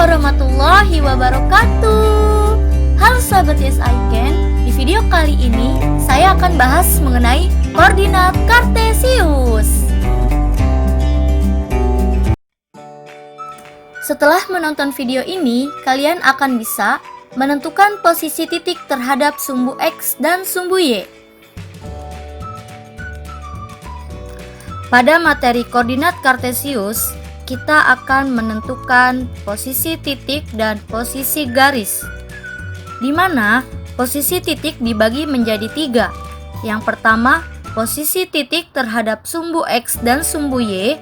warahmatullahi wabarakatuh. Halo sahabat Yes I Can. Di video kali ini saya akan bahas mengenai koordinat kartesius. Setelah menonton video ini, kalian akan bisa menentukan posisi titik terhadap sumbu X dan sumbu Y. Pada materi koordinat kartesius, kita akan menentukan posisi titik dan posisi garis, di mana posisi titik dibagi menjadi 3. Yang pertama, posisi titik terhadap sumbu X dan sumbu Y.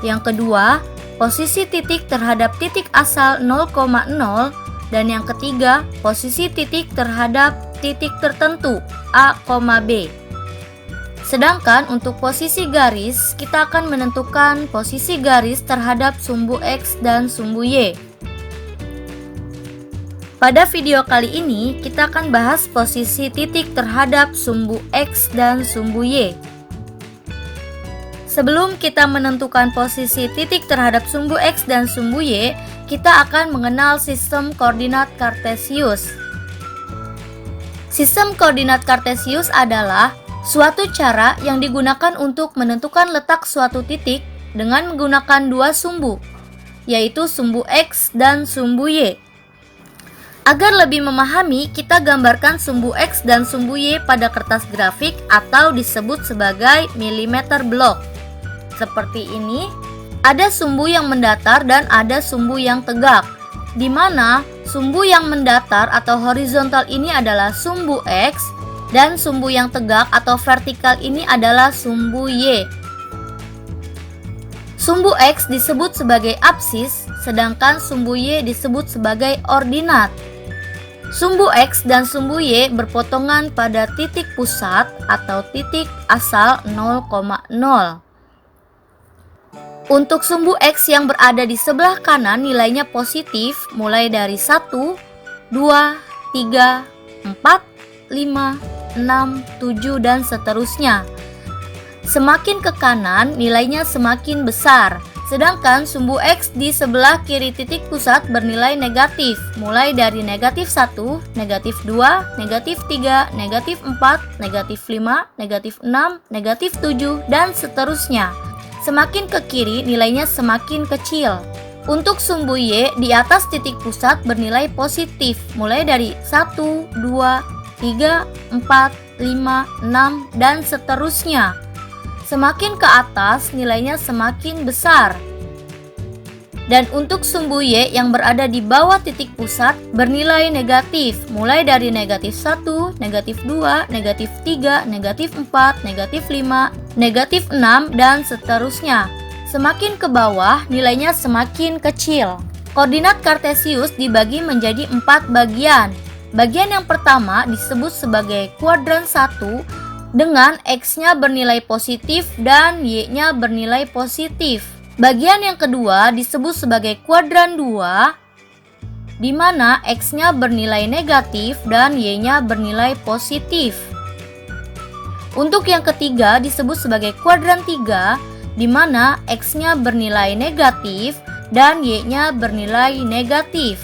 Yang kedua, posisi titik terhadap titik asal 0,0. Dan yang ketiga, posisi titik terhadap titik tertentu A, B. Sedangkan untuk posisi garis, kita akan menentukan posisi garis terhadap sumbu X dan sumbu Y. Pada video kali ini, kita akan bahas posisi titik terhadap sumbu X dan sumbu Y. Sebelum kita menentukan posisi titik terhadap sumbu X dan sumbu Y, kita akan mengenal sistem koordinat kartesius. Sistem koordinat kartesius adalah suatu cara yang digunakan untuk menentukan letak suatu titik dengan menggunakan dua sumbu, yaitu sumbu X dan sumbu Y. Agar lebih memahami, kita gambarkan sumbu X dan sumbu Y pada kertas grafik atau disebut sebagai milimeter blok. Seperti ini, ada sumbu yang mendatar dan ada sumbu yang tegak, di mana sumbu yang mendatar atau horizontal ini adalah sumbu X, dan sumbu yang tegak atau vertikal ini adalah sumbu Y. Sumbu X disebut sebagai apsis, sedangkan sumbu Y disebut sebagai ordinat. Sumbu X dan sumbu Y berpotongan pada titik pusat atau titik asal 0,0. Untuk sumbu X yang berada di sebelah kanan nilainya positif mulai dari 1, 2, 3, 4, 5, 6, 7, dan seterusnya. Semakin ke kanan, nilainya semakin besar. Sedangkan sumbu X di sebelah kiri titik pusat bernilai negatif, mulai dari negatif 1, negatif 2, negatif 3, negatif 4, negatif 5, negatif 6, negatif 7, dan seterusnya. Semakin ke kiri, nilainya semakin kecil. Untuk sumbu Y di atas titik pusat bernilai positif, mulai dari 1, 2, 3, 4, 5, 6, dan seterusnya. Semakin ke atas, nilainya semakin besar. Dan untuk sumbu Y yang berada di bawah titik pusat bernilai negatif, mulai dari negatif 1, negatif 2, negatif 3, negatif 4, negatif 5, negatif 6, dan seterusnya. Semakin ke bawah, nilainya semakin kecil. Koordinat kartesius dibagi menjadi 4 bagian. Bagian yang pertama disebut sebagai kuadran 1 dengan X-nya bernilai positif dan Y-nya bernilai positif. Bagian yang kedua disebut sebagai kuadran 2 di mana X-nya bernilai negatif dan Y-nya bernilai positif. Untuk yang ketiga disebut sebagai kuadran 3 di mana X-nya bernilai negatif dan Y-nya bernilai negatif.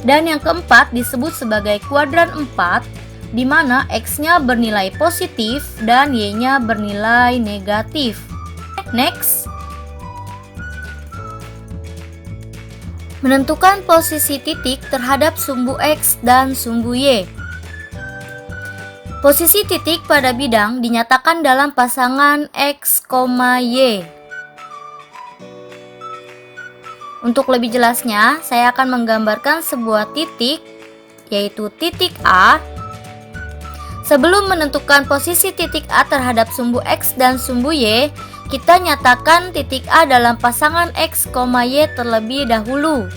Dan yang keempat disebut sebagai kuadran 4, di mana X-nya bernilai positif dan Y-nya bernilai negatif. Next. Menentukan posisi titik terhadap sumbu X dan sumbu Y. Posisi titik pada bidang dinyatakan dalam pasangan X, Y. Untuk lebih jelasnya, saya akan menggambarkan sebuah titik, yaitu titik A. Sebelum menentukan posisi titik A terhadap sumbu X dan sumbu Y, kita nyatakan titik A dalam pasangan X, Y terlebih dahulu.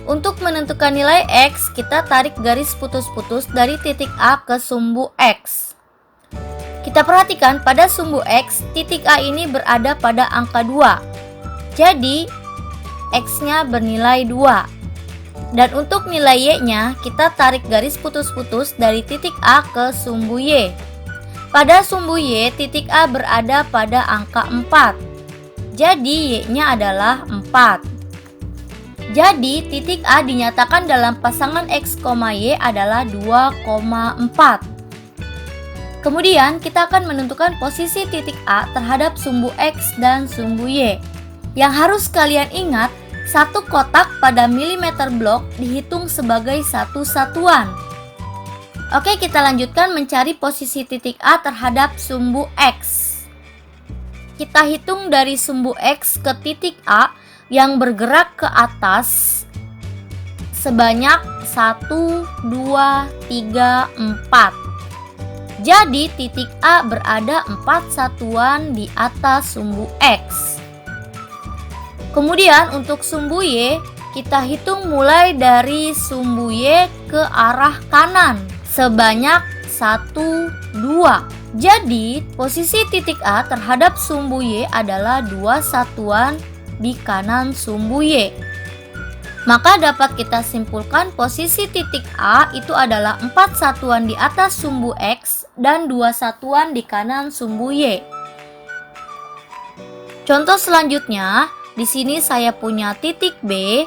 Untuk menentukan nilai X, kita tarik garis putus-putus dari titik A ke sumbu X. Kita perhatikan pada sumbu X, titik A ini berada pada angka 2. Jadi, X-nya bernilai 2. Dan untuk nilai Y-nya, kita tarik garis putus-putus dari titik A ke sumbu Y. Pada sumbu Y, titik A berada pada angka 4. Jadi Y-nya adalah 4. Jadi titik A dinyatakan dalam pasangan X, Y adalah 2,4. Kemudian kita akan menentukan posisi titik A terhadap sumbu X dan sumbu Y. Yang harus kalian ingat, satu kotak pada milimeter blok dihitung sebagai satu satuan. Oke, kita lanjutkan mencari posisi titik A terhadap sumbu X. Kita hitung dari sumbu X ke titik A yang bergerak ke atas sebanyak 1, 2, 3, 4. Jadi titik A berada 4 satuan di atas sumbu X. Kemudian untuk sumbu Y, kita hitung mulai dari sumbu Y ke arah kanan sebanyak 1, 2. Jadi posisi titik A terhadap sumbu Y adalah 2 satuan di kanan sumbu Y. Maka dapat kita simpulkan posisi titik A itu adalah 4 satuan di atas sumbu X dan 2 satuan di kanan sumbu Y. Contoh selanjutnya, di sini saya punya titik B.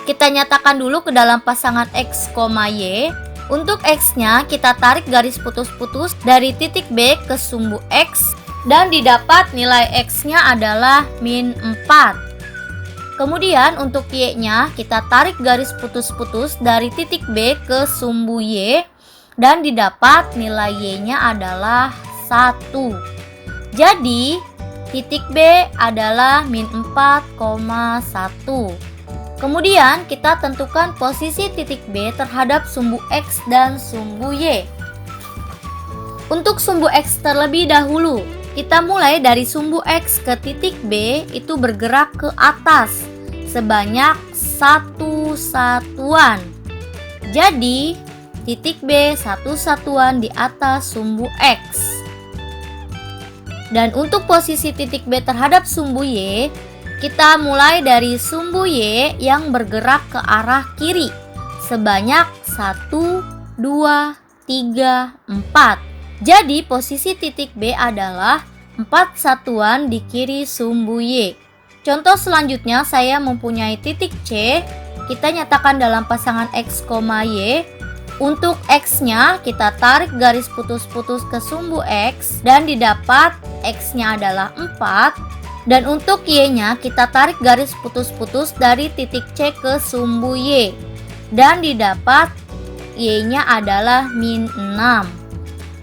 Kita nyatakan dulu ke dalam pasangan X, Y. Untuk X-nya kita tarik garis putus-putus dari titik B ke sumbu X dan didapat nilai X-nya adalah min 4. Kemudian untuk Y-nya kita tarik garis putus-putus dari titik B ke sumbu Y dan didapat nilai Y-nya adalah 1. Jadi titik B adalah min 4,1. Kemudian kita tentukan posisi titik B terhadap sumbu X dan sumbu Y. Untuk sumbu X terlebih dahulu, kita mulai dari sumbu X ke titik B itu bergerak ke atas sebanyak 1 satuan. Jadi titik B 1 satuan di atas sumbu X. Dan untuk posisi titik B terhadap sumbu Y, kita mulai dari sumbu Y yang bergerak ke arah kiri sebanyak 1, 2, 3, 4. Jadi posisi titik B adalah 4 satuan di kiri sumbu Y. Contoh selanjutnya saya mempunyai titik C. Kita nyatakan dalam pasangan X, Y. Untuk X-nya kita tarik garis putus-putus ke sumbu X dan didapat X-nya adalah 4. Dan untuk Y-nya kita tarik garis putus-putus dari titik C ke sumbu Y dan didapat Y-nya adalah min 6.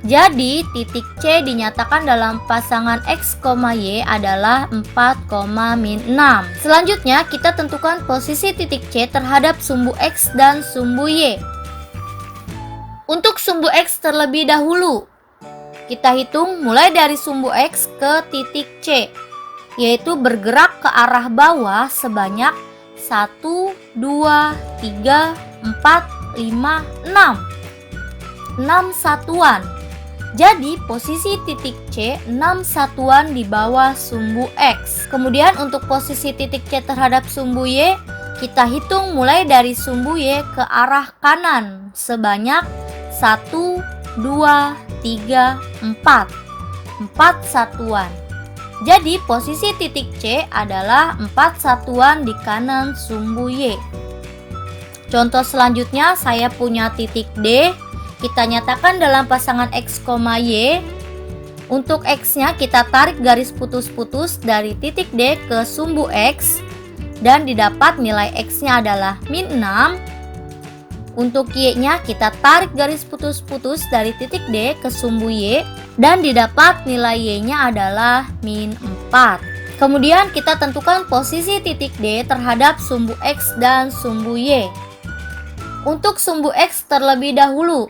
Jadi titik C dinyatakan dalam pasangan X, Y adalah 4,-6. Selanjutnya kita tentukan posisi titik C terhadap sumbu X dan sumbu Y. Untuk sumbu X terlebih dahulu, kita hitung mulai dari sumbu X ke titik C, yaitu bergerak ke arah bawah sebanyak 1, 2, 3, 4, 5, 6. 6 satuan. Jadi posisi titik C 6 satuan di bawah sumbu X. Kemudian untuk posisi titik C terhadap sumbu Y, kita hitung mulai dari sumbu Y ke arah kanan sebanyak 1, 2, 3, 4. 4 satuan. Jadi posisi titik C adalah 4 satuan di kanan sumbu Y. Contoh selanjutnya saya punya titik D. Kita nyatakan dalam pasangan X, Y. Untuk X-nya kita tarik garis putus-putus dari titik D ke sumbu X dan didapat nilai X-nya adalah min 6. Untuk Y-nya kita tarik garis putus-putus dari titik D ke sumbu Y dan didapat nilai Y-nya adalah min 4. Kemudian kita tentukan posisi titik D terhadap sumbu X dan sumbu Y. Untuk sumbu X terlebih dahulu,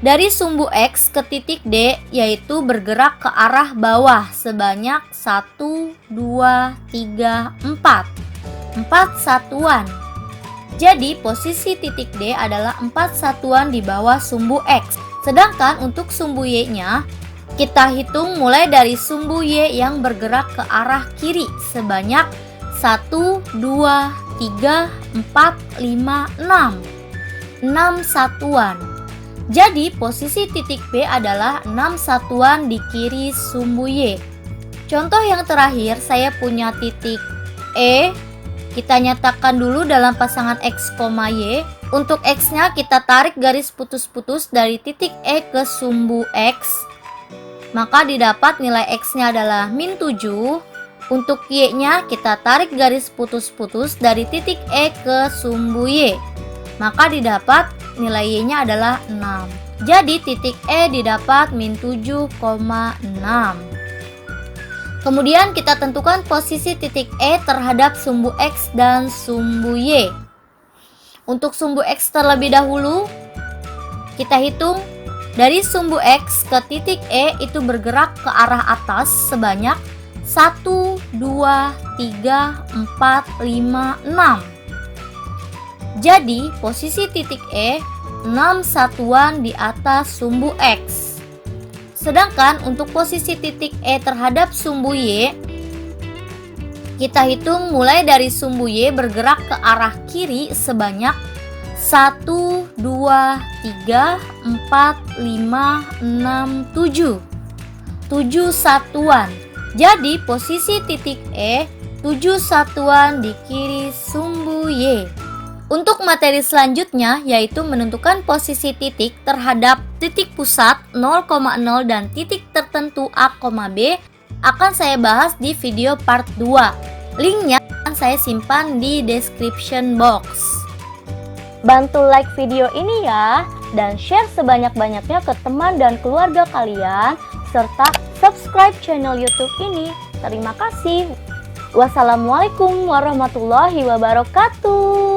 dari sumbu X ke titik D yaitu bergerak ke arah bawah sebanyak 1, 2, 3, 4. 4 satuan. Jadi posisi titik D adalah 4 satuan di bawah sumbu X. Sedangkan untuk sumbu Y-nya kita hitung mulai dari sumbu Y yang bergerak ke arah kiri sebanyak 1, 2, 3, 4, 5, 6. 6 satuan. Jadi posisi titik B adalah 6 satuan di kiri sumbu Y. Contoh yang terakhir saya punya titik E. Kita nyatakan dulu dalam pasangan X, Y. Untuk X-nya kita tarik garis putus-putus dari titik E ke sumbu X. Maka didapat nilai X-nya adalah min 7. Untuk Y-nya kita tarik garis putus-putus dari titik E ke sumbu Y. Maka didapat nilai Y-nya adalah 6. Jadi titik E didapat min 7,6. Kemudian kita tentukan posisi titik E terhadap sumbu X dan sumbu Y. Untuk sumbu X terlebih dahulu, kita hitung dari sumbu X ke titik E itu bergerak ke arah atas sebanyak 1, 2, 3, 4, 5, 6. Jadi posisi titik E 6 satuan di atas sumbu X. Sedangkan untuk posisi titik E terhadap sumbu Y, kita hitung mulai dari sumbu Y bergerak ke arah kiri sebanyak 1, 2, 3, 4, 5, 6, 7. 7 satuan. Jadi posisi titik E 7 satuan di kiri sumbu Y. Untuk materi selanjutnya yaitu menentukan posisi titik terhadap titik pusat 0,0 dan titik tertentu A, B akan saya bahas di video part 2. Linknya akan saya simpan di description box. Bantu like video ini ya, dan share sebanyak-banyaknya ke teman dan keluarga kalian, serta subscribe channel YouTube ini. Terima kasih. Wassalamualaikum warahmatullahi wabarakatuh.